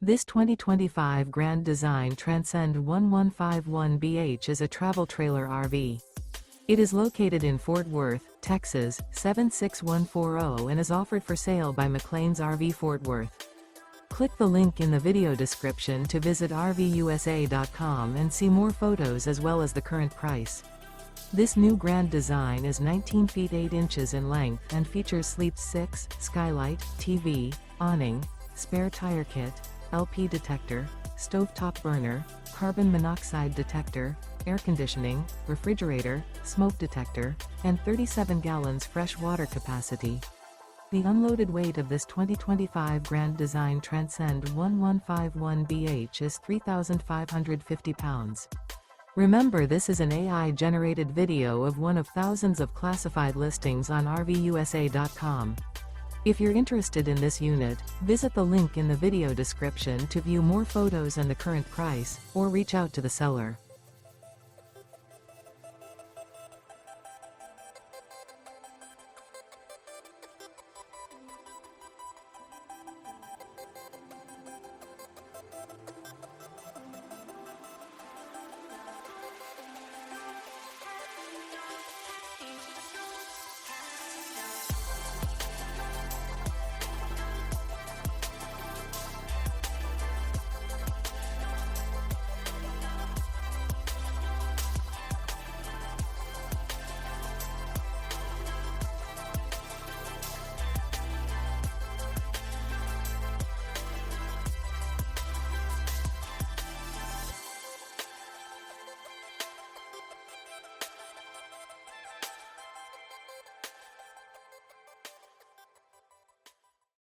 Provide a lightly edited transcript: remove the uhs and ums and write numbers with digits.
This 2025 Grand Design Transcend One 151BH is a travel trailer RV. It is located in Fort Worth, Texas, 76140 and is offered for sale by McClain's RV Fort Worth. Click the link in the video description to visit RVUSA.com and see more photos as well as the current price. This new Grand Design is 19 feet 8 inches in length and features Sleep's 6, Skylight, TV, awning, spare tire kit, LP detector, stovetop burner, carbon monoxide detector, air conditioning, refrigerator, smoke detector, and 37 gallons fresh water capacity. The unloaded weight of this 2025 Grand Design Transcend One 151BH is 3,550 pounds. Remember, this is an AI-generated video of one of thousands of classified listings on RVUSA.com. If you're interested in this unit, visit the link in the video description to view more photos and the current price, or reach out to the seller.